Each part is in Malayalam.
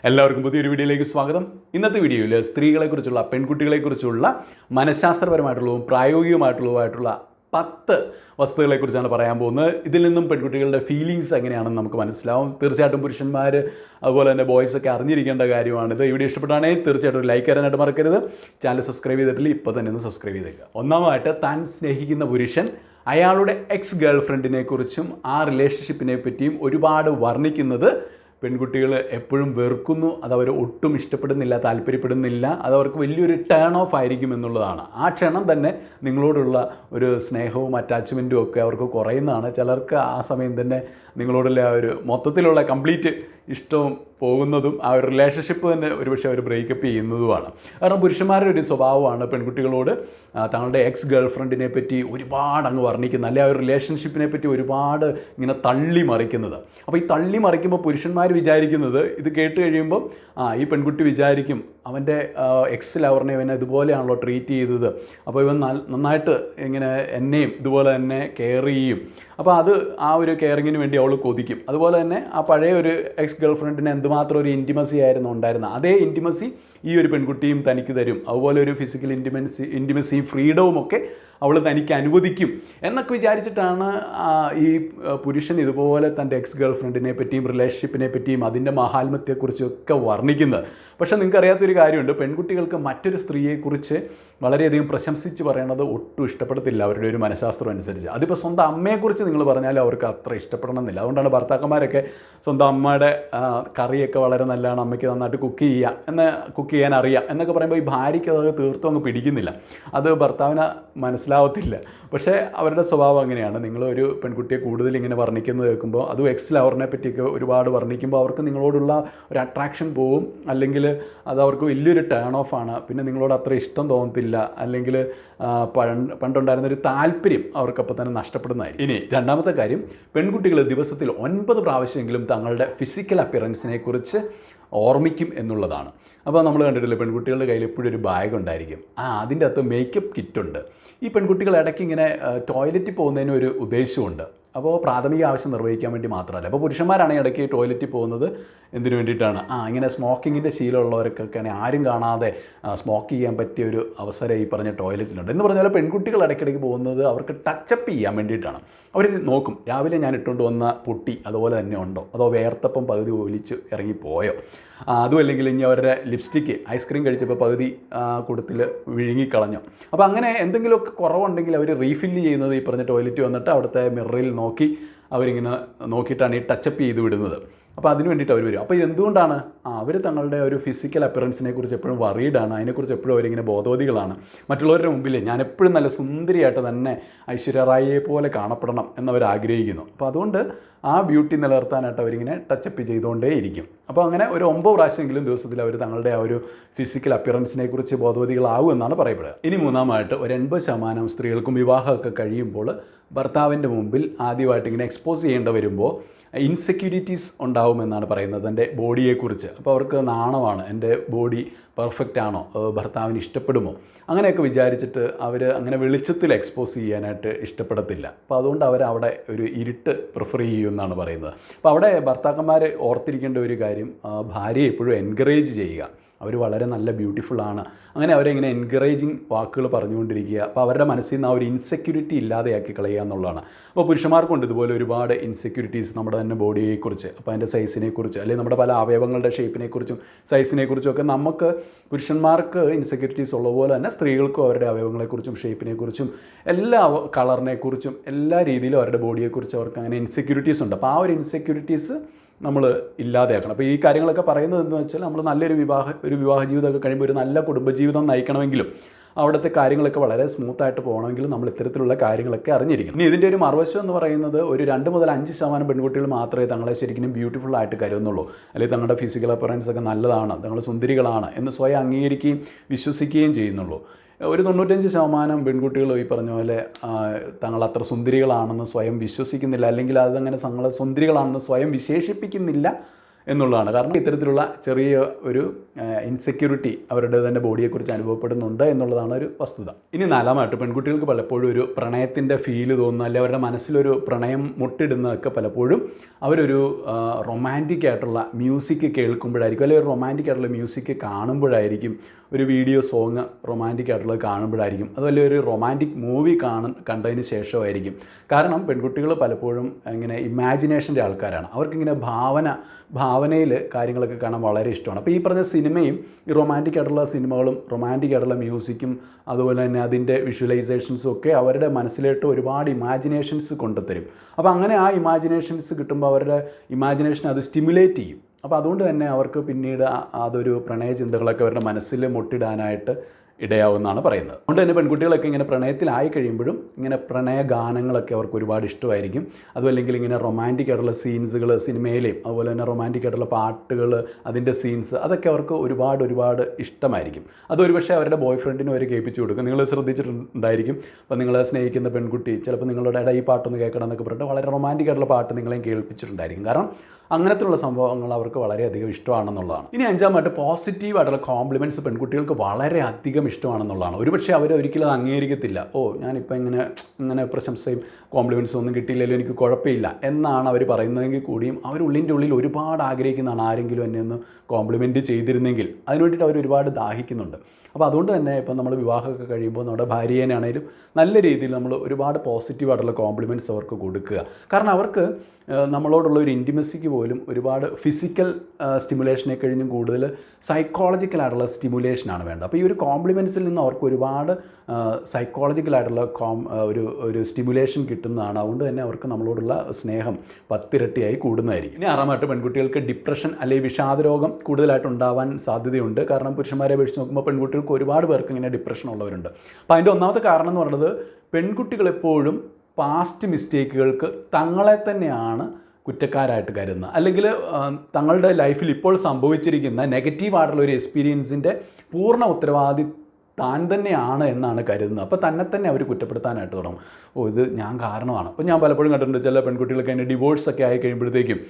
എല്ലാവർക്കും പുതിയൊരു വീഡിയോയിലേക്ക് സ്വാഗതം. ഇന്നത്തെ വീഡിയോയിൽ സ്ത്രീകളെക്കുറിച്ചുള്ള പെൺകുട്ടികളെക്കുറിച്ചുള്ള മനഃശാസ്ത്രപരമായിട്ടുള്ളതും പ്രായോഗികമായിട്ടുള്ളതുമായിട്ടുള്ള 10 വസ്തുതകളെക്കുറിച്ചാണ് പറയാൻ പോകുന്നത്. ഇതിൽ നിന്നും പെൺകുട്ടികളുടെ ഫീലിങ്സ് എങ്ങനെയാണെന്ന് നമുക്ക് മനസ്സിലാവും. തീർച്ചയായിട്ടും പുരുഷന്മാർ അതുപോലെ തന്നെ ബോയ്സൊക്കെ അറിഞ്ഞിരിക്കേണ്ട കാര്യമാണിത്. ഈ വീഡിയോ ഇഷ്ടപ്പെട്ടാണെങ്കിൽ തീർച്ചയായിട്ടും ഒരു ലൈക്ക് തരാനായിട്ട് മറക്കരുത്. ചാനൽ സബ്സ്ക്രൈബ് ചെയ്തിട്ടില്ല, ഇപ്പോൾ തന്നെ ഒന്ന് സബ്സ്ക്രൈബ് ചെയ്തേക്കുക. ഒന്നാമതായിട്ട്, താൻ സ്നേഹിക്കുന്ന പുരുഷൻ അയാളുടെ എക്സ് ഗേൾ ഫ്രണ്ടിനെ കുറിച്ചും ആ റിലേഷൻഷിപ്പിനെ പറ്റിയും ഒരുപാട് വർണ്ണിക്കുന്നത് പെൺകുട്ടികൾ എപ്പോഴും വെറുക്കുന്നു. അതവർ ഒട്ടും ഇഷ്ടപ്പെടുന്നില്ല, താല്പര്യപ്പെടുന്നില്ല. അതവർക്ക് വലിയൊരു ടേൺ ഓഫ് ആയിരിക്കും എന്നുള്ളതാണ്. ആ ക്ഷണം തന്നെ നിങ്ങളോടുള്ള ഒരു സ്നേഹവും അറ്റാച്ച്മെൻറ്റും ഒക്കെ അവർക്ക് കുറയുന്നതാണ്. ചിലർക്ക് ആ സമയം തന്നെ നിങ്ങളോടുള്ള ആ ഒരു മൊത്തത്തിലുള്ള കംപ്ലീറ്റ് ഇഷ്ടവും പോകുന്നതും ആ ഒരു റിലേഷൻഷിപ്പ് തന്നെ ഒരുപക്ഷെ അവർ ബ്രേക്കപ്പ് ചെയ്യുന്നതുമാണ്. കാരണം പുരുഷന്മാരുടെ ഒരു സ്വഭാവമാണ് പെൺകുട്ടികളോട് തങ്ങളുടെ എക്സ് ഗേൾ ഫ്രണ്ടിനെ പറ്റി ഒരുപാട് അങ്ങ് വർണ്ണിക്കുന്നത്, അല്ലെങ്കിൽ ആ ഒരു റിലേഷൻഷിപ്പിനെ പറ്റി ഒരുപാട് ഇങ്ങനെ തള്ളി മറിക്കുന്നത്. അപ്പോൾ ഈ തള്ളി മറിക്കുമ്പോൾ പുരുഷന്മാർ വിചാരിക്കുന്നത്, ഇത് കേട്ട് കഴിയുമ്പോൾ ഈ പെൺകുട്ടി വിചാരിക്കും അവൻ്റെ എക്സ് ലവറിനെ ഇവനെ ഇതുപോലെയാണല്ലോ ട്രീറ്റ് ചെയ്തത്, അപ്പോൾ ഇവൻ നന്നായിട്ട് ഇങ്ങനെ എന്നെയും ഇതുപോലെ തന്നെ കെയർ ചെയ്യും. അപ്പോൾ അത് ആ ഒരു കെയറിങ്ങിന് വേണ്ടി അവൾ കൊതിക്കും. അതുപോലെ തന്നെ ആ പഴയ ഒരു എക്സ് ഗേൾ ഫ്രണ്ടിന് എന്തുമാത്രം ഒരു ഇൻറ്റിമസി ആയിരുന്നു ഉണ്ടായിരുന്നത്, അതേ ഇൻറ്റിമസി ഈ ഒരു പെൺകുട്ടിയും തനിക്ക് തരും. അതുപോലെ ഒരു ഫിസിക്കൽ ഇൻറ്റിമസിയും ഫ്രീഡവും ഒക്കെ അവൾ തനിക്ക് അനുവദിക്കും എന്നൊക്കെ വിചാരിച്ചിട്ടാണ് ഈ പുരുഷൻ ഇതുപോലെ തൻ്റെ എക്സ് ഗേൾ ഫ്രണ്ടിനെ പറ്റിയും റിലേഷൻഷിപ്പിനെ പറ്റിയും അതിൻ്റെ മഹാത്മ്യത്തെക്കുറിച്ചൊക്കെ വർണ്ണിക്കുന്നത്. പക്ഷേ നിങ്ങൾക്കറിയാത്തൊരു കാര്യമുണ്ട്, പെൺകുട്ടികൾക്ക് മറ്റൊരു സ്ത്രീയെക്കുറിച്ച് വളരെയധികം പ്രശംസിച്ച് പറയണത് ഒട്ടും ഇഷ്ടപ്പെടത്തില്ല അവരുടെ ഒരു മനഃശാസ്ത്രം അനുസരിച്ച്. അതിപ്പോൾ സ്വന്തം അമ്മയെക്കുറിച്ച് നിങ്ങൾ പറഞ്ഞാലും അവർക്ക് അത്ര ഇഷ്ടപ്പെടണമെന്നില്ല. അതുകൊണ്ടാണ് ഭർത്താക്കന്മാരൊക്കെ സ്വന്തം അമ്മയുടെ കറിയൊക്കെ വളരെ നല്ലതാണ്, അമ്മയ്ക്ക് നന്നായിട്ട് കുക്ക് ചെയ്യാൻ അറിയാം എന്നൊക്കെ പറയുമ്പോൾ ഈ ഭാര്യയ്ക്ക് അതൊക്കെ തീർത്തും അങ്ങ് പിടിക്കുന്നില്ല, അത് ഭർത്താവിന് മനസ്സിലാവത്തില്ല. പക്ഷേ അവരുടെ സ്വഭാവം അങ്ങനെയാണ്. നിങ്ങളൊരു പെൺകുട്ടിയെ കൂടുതൽ ഇങ്ങനെ വർണ്ണിക്കുന്നത് കേൾക്കുമ്പോൾ, അതും എക്സ് ലവറിനെ പറ്റിയൊക്കെ ഒരുപാട് വർണ്ണിക്കുമ്പോൾ അവർക്ക് നിങ്ങളോടുള്ള ഒരു അട്രാക്ഷൻ പോവും, അല്ലെങ്കിൽ അത് അവർക്ക് വലിയൊരു ടേൺ ഓഫ് ആണ്. പിന്നെ നിങ്ങളോട് അത്ര ഇഷ്ടം തോന്നത്തില്ല, അല്ലെങ്കിൽ പണ്ടുണ്ടായിരുന്നൊരു താല്പര്യം അവർക്കപ്പോൾ തന്നെ നഷ്ടപ്പെടുന്നതായിരിക്കും. ഇനി രണ്ടാമത്തെ കാര്യം, പെൺകുട്ടികൾ ദിവസത്തിൽ 9 പ്രാവശ്യമെങ്കിലും തങ്ങളുടെ ഫിസിക്കൽ അപ്പിയറൻസിനെ കുറിച്ച് ഓർമ്മിക്കും എന്നുള്ളതാണ്. അപ്പോൾ നമ്മൾ കണ്ടിട്ടില്ലേ, പെൺകുട്ടികളുടെ കയ്യിൽ എപ്പോഴും ഒരു ബാഗ് ഉണ്ടായിരിക്കും, അതിൻ്റെ അകത്ത് മേക്കപ്പ് കിറ്റുണ്ട്. ഈ പെൺകുട്ടികൾ ഇടയ്ക്ക് ഇങ്ങനെ ടോയ്ലറ്റിൽ പോകുന്നതിന് ഒരു ഉദ്ദേശമുണ്ട്. അപ്പോൾ പ്രാഥമിക ആവശ്യം നിർവഹിക്കാൻ വേണ്ടി മാത്രമല്ല. അപ്പോൾ പുരുഷന്മാരാണെങ്കിൽ ഇടയ്ക്ക് ടോയ്ലറ്റിൽ പോകുന്നത് എന്തിനു വേണ്ടിയിട്ടാണ്? ഇങ്ങനെ സ്മോക്കിങ്ങിൻ്റെ ശീലമുള്ളവർക്കൊക്കെ ആരും കാണാതെ സ്മോക്ക് ചെയ്യാൻ പറ്റിയൊരു അവസരം ഈ പറഞ്ഞ ടോയ്ലറ്റിലുണ്ട്. എന്ന് പറഞ്ഞാൽ പെൺകുട്ടികൾ ഇടയ്ക്കിടയ്ക്ക് പോകുന്നത് അവർക്ക് ടച്ചപ്പ് ചെയ്യാൻ വേണ്ടിയിട്ടാണ്. അവർ നോക്കും, രാവിലെ ഞാൻ ഇട്ടുകൊണ്ട് വന്ന പൊട്ടി അതുപോലെ തന്നെ ഉണ്ടോ, അതോ വേർത്തപ്പം പകുതി ഒലിച്ച് ഇറങ്ങിപ്പോയോ, അതും അല്ലെങ്കിൽ ഇനി അവരുടെ ലിപ്സ്റ്റിക്ക് ഐസ്ക്രീം കഴിച്ചപ്പോൾ പകുതി കൂട്ടത്തിൽ വിഴുങ്ങിക്കളഞ്ഞോ. അപ്പോൾ അങ്ങനെ എന്തെങ്കിലുമൊക്കെ കുറവുണ്ടെങ്കിൽ അവർ റീഫില്ല് ചെയ്യുന്നത് ഈ പറഞ്ഞ ടോയ്ലറ്റ് വന്നിട്ട് അവിടുത്തെ മിററിൽ നോക്കി അവരിങ്ങനെ നോക്കിയിട്ടാണ് ഈ ടച്ചപ്പ് ചെയ്ത് വിടുന്നത്. അപ്പോൾ അതിന് വേണ്ടിയിട്ട് അവർ വരും. അപ്പോൾ എന്തുകൊണ്ടാണ്? അവർ തങ്ങളുടെ ഒരു ഫിസിക്കൽ അപ്പിയറൻസിനെ കുറിച്ച് എപ്പോഴും വറീഡാണ്, അതിനെക്കുറിച്ച് എപ്പോഴും അവരിങ്ങനെ ബോധവതികളാണ്. മറ്റുള്ളവരുടെ മുമ്പിൽ ഞാൻ എപ്പോഴും നല്ല സുന്ദരിയായിട്ട് തന്നെ ഐശ്വര്യ റായിയെ പോലെ കാണപ്പെടണം എന്നവർ ആഗ്രഹിക്കുന്നു. അപ്പോൾ അതുകൊണ്ട് ആ ബ്യൂട്ടി നിലനിർത്താനായിട്ട് അവരിങ്ങനെ ടച്ചപ്പ് ചെയ്തുകൊണ്ടേ ഇരിക്കും. അപ്പോൾ അങ്ങനെ ഒരു 9 പ്രാവശ്യമെങ്കിലും ദിവസത്തിൽ അവർ തങ്ങളുടെ ആ ഒരു ഫിസിക്കൽ അപ്പിയറൻസിനെ കുറിച്ച് ബോധവതികളാവും എന്നാണ് പറയപ്പെടുക. ഇനി മൂന്നാമായിട്ട്, ഒരു 80% സ്ത്രീകൾക്കും വിവാഹമൊക്കെ കഴിയുമ്പോൾ ഭർത്താവിൻ്റെ മുമ്പിൽ ആദ്യമായിട്ട് ഇങ്ങനെ എക്സ്പോസ് ചെയ്യേണ്ടി വരുമ്പോൾ ഇൻസെക്യൂരിറ്റീസ് ഉണ്ടാവുമെന്നാണ് പറയുന്നത് എൻ്റെ ബോഡിയെക്കുറിച്ച്. അപ്പോൾ അവർക്ക് നാണമാണ്, എൻ്റെ ബോഡി പെർഫെക്റ്റ് ആണോ, ഭർത്താവിന് ഇഷ്ടപ്പെടുമോ, അങ്ങനെയൊക്കെ വിചാരിച്ചിട്ട് അവർ അങ്ങനെ വെളിച്ചത്തിൽ എക്സ്പോസ് ചെയ്യാനായിട്ട് ഇഷ്ടപ്പെടത്തില്ല. അപ്പോൾ അതുകൊണ്ട് അവിടെ ഒരു ഇരുട്ട് പ്രിഫർ ചെയ്യുമെന്നാണ് പറയുന്നത്. അപ്പോൾ അവിടെ ഭർത്താക്കന്മാർ ഓർത്തിരിക്കേണ്ട ഒരു കാര്യം, ഭാര്യയെ എപ്പോഴും എൻകറേജ് ചെയ്യുക. അവർ വളരെ നല്ല ബ്യൂട്ടിഫുള്ളാണ്, അങ്ങനെ അവരെ ഇങ്ങനെ എൻകറേജിങ് വാക്കുകൾ പറഞ്ഞുകൊണ്ടിരിക്കുക. അപ്പോൾ അവരുടെ മനസ്സിൽ നിന്ന് ആ ഒരു ഇൻസെക്യൂരിറ്റി ഇല്ലാതെയാക്കി കളയുക എന്നുള്ളതാണ്. അപ്പോൾ പുരുഷന്മാർക്കുണ്ട് ഇതുപോലെ ഒരുപാട് ഇൻസെക്യൂരിറ്റീസ് നമ്മുടെ തന്നെ ബോഡിയെക്കുറിച്ച്, അപ്പോൾ അതിൻ്റെ സൈസിനെക്കുറിച്ച്, അല്ലെങ്കിൽ നമ്മുടെ പല അവയവങ്ങളുടെ ഷേപ്പിനെക്കുറിച്ചും സൈസിനെക്കുറിച്ചും ഒക്കെ നമുക്ക് പുരുഷന്മാർക്ക് ഇൻസെക്യൂരിറ്റീസ് ഉള്ളതുപോലെ തന്നെ സ്ത്രീകൾക്കും അവരുടെ അവയവങ്ങളെക്കുറിച്ചും ഷേപ്പിനെക്കുറിച്ചും എല്ലാ കളറിനെക്കുറിച്ചും എല്ലാ രീതിയിലും അവരുടെ ബോഡിയെക്കുറിച്ച് അവർക്ക് അങ്ങനെ ഇൻസെക്യൂരിറ്റീസ് ഉണ്ട്. അപ്പോൾ ആ ഒരു ഇൻസെക്യൂരിറ്റീസ് നമ്മൾ ഇല്ലാതെയാക്കണം. അപ്പോൾ ഈ കാര്യങ്ങളൊക്കെ പറയുന്നത് എന്ന് വെച്ചാൽ, നമ്മൾ നല്ലൊരു വിവാഹ ജീവിതമൊക്കെ കഴിയുമ്പോൾ ഒരു നല്ല കുടുംബജീവിതം നയിക്കണമെങ്കിലും അവിടുത്തെ കാര്യങ്ങളൊക്കെ വളരെ സ്മൂത്തായിട്ട് പോകണമെങ്കിലും നമ്മൾ ഇത്തരത്തിലുള്ള കാര്യങ്ങളൊക്കെ അറിഞ്ഞിരിക്കണം. ഇനി ഇതിൻ്റെ ഒരു മറുവശം എന്ന് പറയുന്നത്, ഒരു 2 മുതൽ 5% പെൺകുട്ടികൾ മാത്രമേ തങ്ങളെ ശരിക്കും ബ്യൂട്ടിഫുൾ ആയിട്ട് കരുതുന്നുള്ളൂ, അല്ലെങ്കിൽ തങ്ങളുടെ ഫിസിക്കൽ അപ്പിയറൻസ് ഒക്കെ നല്ലതാണ്, തങ്ങൾ സുന്ദരികളാണ് എന്ന് സ്വയം അംഗീകരിക്കുകയും വിശ്വസിക്കുകയും ചെയ്യുന്നുള്ളൂ. ഒരു 95% പെൺകുട്ടികൾ ഈ പറഞ്ഞ പോലെ തങ്ങൾ അത്ര സുന്ദരികളാണെന്ന് സ്വയം വിശ്വസിക്കുന്നില്ല, അല്ലെങ്കിൽ അതങ്ങനെ തങ്ങൾ സുന്ദരികളാണെന്ന് സ്വയം വിശേഷിപ്പിക്കുന്നില്ല എന്നുള്ളതാണ്. കാരണം ഇത്തരത്തിലുള്ള ചെറിയ ഒരു ഇൻസെക്യൂരിറ്റി അവരുടെ തന്നെ ബോഡിയെക്കുറിച്ച് അനുഭവപ്പെടുന്നുണ്ട് എന്നുള്ളതാണ് ഒരു വസ്തുത. ഇനി നാലാമായിട്ട് പെൺകുട്ടികൾക്ക് പലപ്പോഴും ഒരു പ്രണയത്തിൻ്റെ ഫീല് തോന്നുന്ന, അല്ലെങ്കിൽ അവരുടെ മനസ്സിലൊരു പ്രണയം മുട്ടിടുന്നതൊക്കെ പലപ്പോഴും അവരൊരു റൊമാൻറ്റിക് ആയിട്ടുള്ള മ്യൂസിക് കേൾക്കുമ്പോഴായിരിക്കും, അല്ലെങ്കിൽ ഒരു റൊമാൻറ്റിക് ആയിട്ടുള്ള മ്യൂസിക് കാണുമ്പോഴായിരിക്കും, ഒരു വീഡിയോ സോങ് റൊമാൻറ്റിക് ആയിട്ടുള്ളത് കാണുമ്പോഴായിരിക്കും, അതുപോലെ ഒരു റൊമാൻറ്റിക് മൂവി കണ്ടതിന് ശേഷമായിരിക്കും. കാരണം പെൺകുട്ടികൾ പലപ്പോഴും ഇങ്ങനെ ഇമാജിനേഷൻ്റെ ആൾക്കാരാണ്. അവർക്കിങ്ങനെ ഭാവനയിൽ കാര്യങ്ങളൊക്കെ കാണാൻ വളരെ ഇഷ്ടമാണ്. അപ്പോൾ ഈ പറഞ്ഞ സിനിമയും ഈ റൊമാൻറ്റിക് ആയിട്ടുള്ള സിനിമകളും റൊമാൻറ്റിക് ആയിട്ടുള്ള മ്യൂസിക്കും അതുപോലെ തന്നെ അതിൻ്റെ വിഷ്വലൈസേഷൻസും ഒക്കെ അവരുടെ മനസ്സിലോട്ട് ഒരുപാട് ഇമാജിനേഷൻസ് കൊണ്ടുത്തരും. അപ്പോൾ അങ്ങനെ ആ ഇമാജിനേഷൻസ് കിട്ടുമ്പോൾ അവരുടെ ഇമാജിനേഷൻ അത് സ്റ്റിമുലേറ്റ് ചെയ്യും. അപ്പോൾ അതുകൊണ്ട് തന്നെ അവർക്ക് പിന്നീട് അതൊരു പ്രണയ ചിന്തകളൊക്കെ അവരുടെ മനസ്സിൽ മുട്ടിടാനായിട്ട് ഇടയാവുമെന്നാണ് പറയുന്നത്. അതുകൊണ്ട് തന്നെ പെൺകുട്ടികളൊക്കെ ഇങ്ങനെ പ്രണയത്തിലായി കഴിയുമ്പോഴും ഇങ്ങനെ പ്രണയ ഗാനങ്ങളൊക്കെ അവർക്ക് ഒരുപാട് ഇഷ്ടമായിരിക്കും. അതുമല്ലെങ്കിൽ ഇങ്ങനെ റൊമാൻറ്റിക് ആയിട്ടുള്ള സീൻസുകൾ സിനിമയിലെയും അതുപോലെ തന്നെ റൊമാൻറ്റിക് ആയിട്ടുള്ള പാട്ടുകൾ, അതിൻ്റെ സീൻസ്, അതൊക്കെ അവർക്ക് ഒരുപാട് ഇഷ്ടമായിരിക്കും. അതൊരു പക്ഷേ അവരുടെ ബോയ് ഫ്രണ്ടിനും അവർ കേൾപ്പിച്ചു കൊടുക്കും. നിങ്ങൾ ശ്രദ്ധിച്ചിട്ടുണ്ടായിരിക്കും, അപ്പോൾ നിങ്ങളെ സ്നേഹിക്കുന്ന പെൺകുട്ടി ചിലപ്പോൾ നിങ്ങളുടെ ഈ പാട്ടൊന്ന് കേൾക്കണം എന്നൊക്കെ പറഞ്ഞിട്ട് വളരെ റൊമാൻറ്റിക് ആയിട്ടുള്ള പാട്ട് നിങ്ങളെയും കേൾപ്പിച്ചിട്ടുണ്ടായിരിക്കും. കാരണം അങ്ങനത്തുള്ള സംഭവങ്ങൾ അവർക്ക് വളരെയധികം ഇഷ്ടമാണെന്നുള്ളതാണ്. ഇനി അഞ്ചാമായിട്ട് പോസിറ്റീവായിട്ടുള്ള കോംപ്ലിമെൻറ്റ്സ് പെൺകുട്ടികൾക്ക് വളരെയധികം ഇഷ്ടമാണെന്നുള്ളതാണ്. ഒരുപക്ഷെ അവർ ഒരിക്കലും അത് അംഗീകരിക്കത്തില്ല. ഞാനിപ്പോൾ ഇങ്ങനെ പ്രശംസയും കോംപ്ലിമെൻറ്റ്സും ഒന്നും കിട്ടിയില്ലെങ്കിലും എനിക്ക് കുഴപ്പമില്ല എന്നാണ് അവർ പറയുന്നതെങ്കിൽ കൂടിയും അവർ ഉള്ളിൽ ഒരുപാട് ആഗ്രഹിക്കുന്നതാണ് ആരെങ്കിലും എന്നെ ഒന്ന് കോംപ്ലിമെൻറ്റ് ചെയ്തിരുന്നെങ്കിൽ. അതിന് വേണ്ടിയിട്ട് അവർ ഒരുപാട് ദാഹിക്കുന്നുണ്ട്. അപ്പോൾ അതുകൊണ്ട് തന്നെ ഇപ്പം നമ്മൾ വിവാഹമൊക്കെ കഴിയുമ്പോൾ നമ്മുടെ ഭാര്യേനാണേലും നല്ല രീതിയിൽ നമ്മൾ ഒരുപാട് പോസിറ്റീവായിട്ടുള്ള കോംപ്ലിമെൻറ്റ്സ് അവർക്ക് കൊടുക്കുക. കാരണം അവർക്ക് നമ്മളോടുള്ള ഒരു ഇൻറ്റിമസിക്ക് പോലും ഒരുപാട് ഫിസിക്കൽ സ്റ്റിമുലേഷനെ കഴിഞ്ഞും കൂടുതൽ സൈക്കോളജിക്കലായിട്ടുള്ള സ്റ്റിമുലേഷനാണ് വേണ്ടത്. അപ്പോൾ ഈ ഒരു കോംപ്ലിമെൻറ്റ്സിൽ നിന്ന് അവർക്ക് ഒരുപാട് സൈക്കോളജിക്കലായിട്ടുള്ള ഒരു സ്റ്റിമുലേഷൻ കിട്ടുന്നതാണ്. അതുകൊണ്ട് തന്നെ അവർക്ക് നമ്മളോടുള്ള സ്നേഹം 10 ഇരട്ടിയായി കൂടുന്നതായിരിക്കും. ഇനി ആറാമായിട്ട് പെൺകുട്ടികൾക്ക് ഡിപ്രഷൻ അല്ലെങ്കിൽ വിഷാദരോഗം കൂടുതലായിട്ട് ഉണ്ടാവാൻ സാധ്യതയുണ്ട്. കാരണം പുരുഷന്മാരെ അപേക്ഷിച്ച് നോക്കുമ്പോൾ പെൺകുട്ടികൾക്ക് ഒരുപാട് പേർക്ക് ഇങ്ങനെ ഡിപ്രഷൻ ഉള്ളവരുണ്ട്. അപ്പോൾ അതിൻ്റെ ഒന്നാമത്തെ കാരണം എന്ന് പറയുന്നത് പെൺകുട്ടികളെപ്പോഴും പാസ്റ്റ് മിസ്റ്റേക്കുകൾക്ക് തങ്ങളെ തന്നെയാണ് കുറ്റക്കാരായിട്ട് കരുതുന്നത്, അല്ലെങ്കിൽ തങ്ങളുടെ ലൈഫിൽ ഇപ്പോൾ സംഭവിച്ചിരിക്കുന്ന നെഗറ്റീവായിട്ടുള്ള ഒരു എക്സ്പീരിയൻസിൻ്റെ പൂർണ്ണ ഉത്തരവാദി താൻ തന്നെയാണ് എന്നാണ് കരുതുന്നത്. അപ്പോൾ തന്നെ അവർ കുറ്റപ്പെടുത്താനായിട്ട് തുടങ്ങും. ഇത് ഞാൻ കാരണമാണ്. അപ്പോൾ ഞാൻ പലപ്പോഴും കണ്ടിട്ടുണ്ട് ചില പെൺകുട്ടികൾക്ക് അതിൻ്റെ ഡിവോഴ്സൊക്കെ ആയി കഴിയുമ്പോഴത്തേക്കും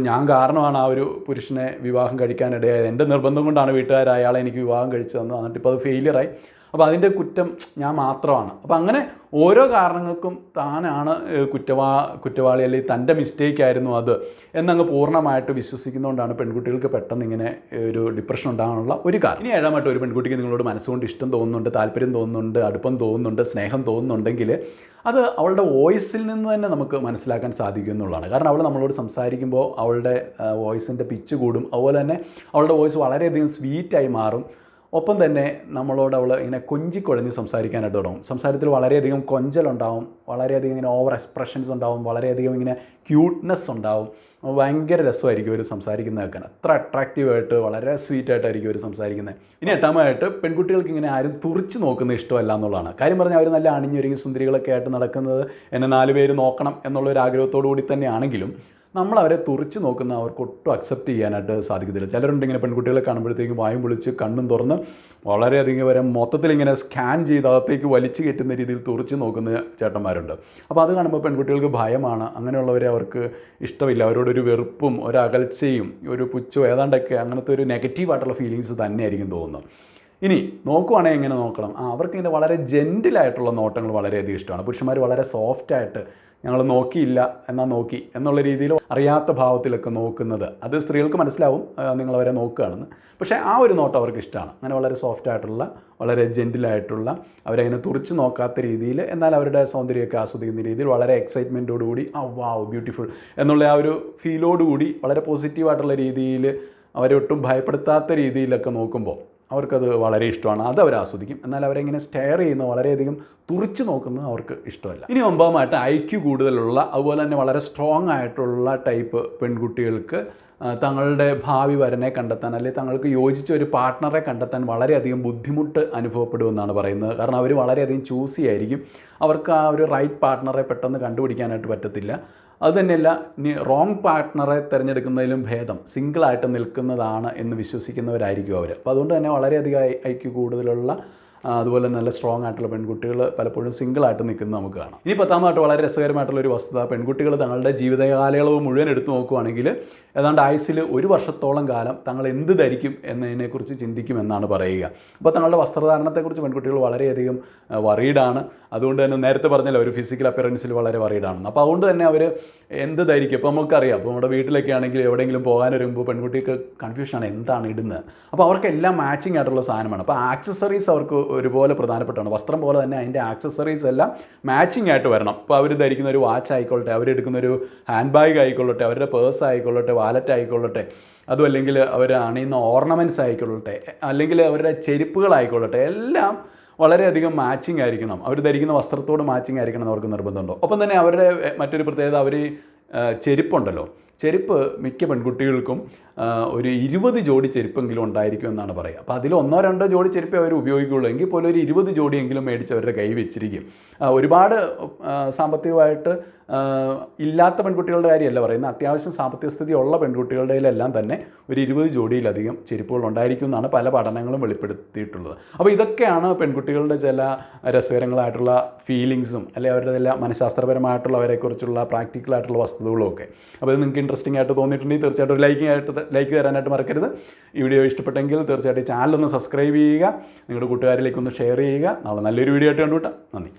ഞാൻ കാരണമാണ് ആ ഒരു പുരുഷനെ വിവാഹം കഴിക്കാനിടയായത്, എൻ്റെ നിർബന്ധം കൊണ്ടാണ് വീട്ടുകാർ അയാളെ എനിക്ക് വിവാഹം കഴിച്ചു തന്നത്, എന്നിട്ടിപ്പോൾ അത് ഫെയിലിയറായി, അപ്പോൾ അതിൻ്റെ കുറ്റം ഞാൻ മാത്രമാണ്. അപ്പോൾ അങ്ങനെ ഓരോ കാരണങ്ങൾക്കും താനാണ് കുറ്റവാളി, അല്ലെങ്കിൽ തൻ്റെ മിസ്റ്റേക്ക് ആയിരുന്നു അത് എന്നങ്ങ് പൂർണ്ണമായിട്ട് വിശ്വസിക്കുന്നതുകൊണ്ടാണ് പെൺകുട്ടികൾക്ക് പെട്ടെന്ന് ഇങ്ങനെ ഒരു ഡിപ്രഷൻ ഉണ്ടാകാനുള്ള ഒരു കാരണം. ഇനി ഏഴാമായിട്ട് ഒരു പെൺകുട്ടിക്ക് നിങ്ങളോട് മനസ്സുകൊണ്ട് ഇഷ്ടം തോന്നുന്നുണ്ട്, താല്പര്യം തോന്നുന്നുണ്ട്, അടുപ്പം തോന്നുന്നുണ്ട്, സ്നേഹം തോന്നുന്നുണ്ടെങ്കിൽ അത് അവളുടെ വോയിസിൽ നിന്ന് തന്നെ നമുക്ക് മനസ്സിലാക്കാൻ സാധിക്കും എന്നുള്ളതാണ്. കാരണം അവൾ നമ്മളോട് സംസാരിക്കുമ്പോൾ അവളുടെ വോയിസിൻ്റെ പിച്ച് കൂടും, അതുപോലെ തന്നെ അവളുടെ വോയിസ് വളരെയധികം സ്വീറ്റായി മാറും. ഒപ്പം തന്നെ നമ്മളോട് അവൾ ഇങ്ങനെ കൊഞ്ചിക്കുഴഞ്ഞ് സംസാരിക്കാനായിട്ട് തുടങ്ങും. സംസാരത്തിൽ വളരെയധികം കൊഞ്ചലുണ്ടാവും, വളരെയധികം ഇങ്ങനെ ഓവർ എക്സ്പ്രഷൻസ് ഉണ്ടാവും, വളരെയധികം ഇങ്ങനെ ക്യൂട്ട്നെസ് ഉണ്ടാവും. ഭയങ്കര രസമായിരിക്കും അവർ സംസാരിക്കുന്നത്, അത്ര അട്രാക്റ്റീവായിട്ട് വളരെ സ്വീറ്റായിട്ടായിരിക്കും അവർ സംസാരിക്കുന്നത്. ഇനി എട്ടാമതായിട്ട് പെൺകുട്ടികൾക്ക് ഇങ്ങനെ ആരും തുറിച്ച് നോക്കുന്നത് ഇഷ്ടമല്ല എന്നുള്ളതാണ്. കാര്യം പറഞ്ഞാൽ അവർ നല്ല അണിഞ്ഞൊരുങ്ങി സുന്ദരികളൊക്കെ ആയിട്ട് നടക്കുന്നത് എന്നെ 4 പേര് നോക്കണം എന്നുള്ളൊരു ആഗ്രഹത്തോടു കൂടി തന്നെയാണെങ്കിലും നമ്മളവരെ തുറിച്ച് നോക്കുന്ന അവർക്ക് ഒട്ടും അക്സെപ്റ്റ് ചെയ്യാനായിട്ട് സാധിക്കത്തില്ല. ചിലരുണ്ട് ഇങ്ങനെ പെൺകുട്ടികളെ കാണുമ്പോഴത്തേക്കും വായും പൊളിച്ച് കണ്ണും തുറന്ന് വളരെയധികം വരെ മൊത്തത്തിൽ ഇങ്ങനെ സ്കാൻ ചെയ്ത് അകത്തേക്ക് വലിച്ചു കയറ്റുന്ന രീതിയിൽ തുറിച്ച് നോക്കുന്ന ചേട്ടന്മാരുണ്ട്. അപ്പോൾ അത് കാണുമ്പോൾ പെൺകുട്ടികൾക്ക് ഭയമാണ്, അങ്ങനെയുള്ളവരെ അവർക്ക് ഇഷ്ടമില്ല, അവരോടൊരു വെറുപ്പും ഒരു അകൽച്ചയും ഒരു പുച്ഛവും ഏതാണ്ടൊക്കെ അങ്ങനത്തെ ഒരു നെഗറ്റീവായിട്ടുള്ള ഫീലിങ്സ് തന്നെയായിരിക്കും തോന്നുന്നത്. ഇനി നോക്കുവാണെങ്കിൽ എങ്ങനെ നോക്കണം? അവർക്കിങ്ങനെ വളരെ ജെൻറ്റിലായിട്ടുള്ള നോട്ടങ്ങൾ വളരെയധികം ഇഷ്ടമാണ്. പുരുഷന്മാർ വളരെ സോഫ്റ്റായിട്ട് ഞങ്ങൾ നോക്കിയില്ല എന്നാൽ നോക്കി എന്നുള്ള രീതിയിൽ അറിയാത്ത ഭാവത്തിലൊക്കെ നോക്കുന്നത്, അത് സ്ത്രീകൾക്ക് മനസ്സിലാവും നിങ്ങളവരെ നോക്കുകയാണെന്ന്. പക്ഷേ ആ ഒരു നോട്ടം അവർക്ക് ഇഷ്ടമാണ്. അങ്ങനെ വളരെ സോഫ്റ്റായിട്ടുള്ള വളരെ ജെൻറ്റിലായിട്ടുള്ള അവരങ്ങനെ തുറിച്ച് നോക്കാത്ത രീതിയിൽ, എന്നാൽ അവരുടെ സൗന്ദര്യമൊക്കെ ആസ്വദിക്കുന്ന രീതിയിൽ വളരെ എക്സൈറ്റ്മെൻറ്റോടുകൂടി വാവ് ബ്യൂട്ടിഫുൾ എന്നുള്ള ആ ഒരു ഫീലോടുകൂടി വളരെ പോസിറ്റീവായിട്ടുള്ള രീതിയിൽ അവരെ ഒട്ടും ഭയപ്പെടുത്താത്ത രീതിയിലൊക്കെ നോക്കുമ്പോൾ അവർക്കത് വളരെ ഇഷ്ടമാണ്, അത് അവർ ആസ്വദിക്കും. എന്നാൽ അവരെങ്ങനെ സ്റ്റെയർ ചെയ്യുന്ന വളരെയധികം തുറിച്ച് നോക്കുന്നത് അവർക്ക് ഇഷ്ടമല്ല. ഇനി 9 IQ കൂടുതലുള്ള അതുപോലെ തന്നെ വളരെ സ്ട്രോങ് ആയിട്ടുള്ള ടൈപ്പ് പെൺകുട്ടികൾക്ക് തങ്ങളുടെ ഭാവി വരനെ കണ്ടെത്താൻ അല്ലെങ്കിൽ തങ്ങൾക്ക് യോജിച്ച ഒരു പാർട്ട്ണറെ കണ്ടെത്താൻ വളരെയധികം ബുദ്ധിമുട്ട് അനുഭവപ്പെടുമെന്നാണ് പറയുന്നത്. കാരണം അവർ വളരെയധികം ചൂസി ആയിരിക്കും. അവർക്ക് ആ ഒരു റൈറ്റ് പാർട്ട്ണറെ പെട്ടെന്ന് കണ്ടുപിടിക്കാനായിട്ട് പറ്റത്തില്ല. അതുതന്നെയല്ല, ഇനി റോങ് പാർട്ട്ണറെ തിരഞ്ഞെടുക്കുന്നതിലും ഭേദം സിംഗിളായിട്ട് നിൽക്കുന്നതാണ് എന്ന് വിശ്വസിക്കുന്നവരായിരിക്കും അവർ. അപ്പോൾ അതുകൊണ്ട് തന്നെ വളരെയധികം IQ കൂടുതലുള്ള അതുപോലെ നല്ല സ്ട്രോങ് ആയിട്ടുള്ള പെൺകുട്ടികൾ പലപ്പോഴും സിംഗിളായിട്ട് നിൽക്കുന്നത് നമുക്ക് കാണാം. ഇനി 10ാമതായിട്ട് വളരെ രസകരമായിട്ടുള്ളൊരു വസ്തുത, പെൺകുട്ടികൾ തങ്ങളുടെ ജീവിതകാലയളവ് മുഴുവൻ എടുത്തു നോക്കുകയാണെങ്കിൽ ഏതാണ്ട് ആയുസ്സിൽ 1 വർഷത്തോളം കാലം തങ്ങൾ എന്ത് ധരിക്കും എന്നതിനെക്കുറിച്ച് ചിന്തിക്കുമെന്നാണ് പറയുക. അപ്പോൾ തങ്ങളുടെ വസ്ത്രധാരണത്തെക്കുറിച്ച് പെൺകുട്ടികൾ വളരെയധികം വറീഡാണ്. അതുകൊണ്ട് തന്നെ നേരത്തെ പറഞ്ഞല്ലോ ഒരു ഫിസിക്കൽ അപ്പിയറൻസിൽ വളരെ വറീഡാണെന്ന്. അപ്പോൾ അതുകൊണ്ട് തന്നെ അവർ എന്ത് ധരിക്കും. ഇപ്പോൾ നമുക്കറിയാം, ഇപ്പോൾ നമ്മുടെ വീട്ടിലൊക്കെ ആണെങ്കിൽ എവിടെയെങ്കിലും പോകാൻ വരുമ്പോൾ പെൺകുട്ടിക്ക് കൺഫ്യൂഷനാണ് എന്താണ് ഇടുന്നത്. അപ്പോൾ അവർക്കെല്ലാം മാച്ചിങ് ആയിട്ടുള്ള സാധനമാണ്. അപ്പോൾ ആക്സസറീസ് അവർക്ക് ഒരുപോലെ പ്രധാനപ്പെട്ടാണ്. വസ്ത്രം പോലെ തന്നെ അതിൻ്റെ ആക്സസറീസ് എല്ലാം മാച്ചിങ് ആയിട്ട് വരണം. ഇപ്പോൾ അവർ ധരിക്കുന്ന ഒരു വാച്ച് ആയിക്കൊള്ളട്ടെ, അവരെടുക്കുന്ന ഒരു ഹാൻഡ് ബാഗ് ആയിക്കൊള്ളട്ടെ, അവരുടെ പേഴ്സ് ആയിക്കൊള്ളട്ടെ, വാലറ്റ് ആയിക്കൊള്ളട്ടെ, അതും അല്ലെങ്കിൽ അവർ അണിയുന്ന ഓർണമെൻറ്റ്സ് ആയിക്കൊള്ളട്ടെ, അല്ലെങ്കിൽ അവരുടെ ചെരുപ്പുകളായിക്കൊള്ളട്ടെ, എല്ലാം വളരെയധികം മാച്ചിങ് ആയിരിക്കണം. അവർ ധരിക്കുന്ന വസ്ത്രത്തോട് മാച്ചിങ് ആയിരിക്കണം എന്ന് അവർക്ക് നിർബന്ധമുണ്ടോ. ഒപ്പം തന്നെ അവരുടെ മറ്റൊരു പ്രത്യേകത, അവർ ചെരുപ്പുണ്ടല്ലോ, ചെരുപ്പ് മിക്ക പെൺകുട്ടികൾക്കും ഒരു 20 ജോഡി ചെരുപ്പെങ്കിലും ഉണ്ടായിരിക്കും എന്നാണ് പറയുക. അപ്പോൾ അതിൽ 1-2 ജോഡി ചെരുപ്പേ അവർ ഉപയോഗിക്കുകയുള്ളൂ. എങ്കിൽ പോലും ഒരു 20 ജോഡിയെങ്കിലും മേടിച്ച് അവരുടെ കൈ വെച്ചിരിക്കും. ഒരുപാട് സാമ്പത്തികമായിട്ട് ഇല്ലാത്ത പെൺകുട്ടികളുടെ കാര്യമല്ല പറയുന്നത്, അത്യാവശ്യം സാമ്പത്തിക സ്ഥിതി ഉള്ള പെൺകുട്ടികളുടെയിലെല്ലാം തന്നെ ഒരു 20 ജോഡിയിലധികം ചെരുപ്പുകൾ ഉണ്ടായിരിക്കും എന്നാണ് പല പഠനങ്ങളും വെളിപ്പെടുത്തിയിട്ടുള്ളത്. അപ്പോൾ ഇതൊക്കെയാണ് പെൺകുട്ടികളുടെ ചില രസകരങ്ങളായിട്ടുള്ള ഫീലിങ്സും അല്ലെങ്കിൽ അവരുടെ ചില മനഃശാസ്ത്രപരമായിട്ടുള്ള അവരെക്കുറിച്ചുള്ള പ്രാക്ടിക്കലായിട്ടുള്ള വസ്തുതകളും ഒക്കെ. അപ്പോൾ ഇത് നിങ്ങൾക്ക് ഇൻട്രസ്റ്റിംഗ് ആയിട്ട് തോന്നിയിട്ടുണ്ടെങ്കിൽ തീർച്ചയായിട്ടും ലൈക്ക് തരാനായിട്ട് മറക്കരുത്. ഈ വീഡിയോ ഇഷ്ടപ്പെട്ടെങ്കിൽ തീർച്ചയായിട്ടും ചാനലൊന്ന് സബ്സ്ക്രൈബ് ചെയ്യുക, നിങ്ങളുടെ കൂട്ടുകാരിലേക്കൊന്ന് ഷെയർ ചെയ്യുക. നാളെ നല്ലൊരു വീഡിയോ ആയിട്ട് കണ്ടുമുട്ടാം. നന്ദി.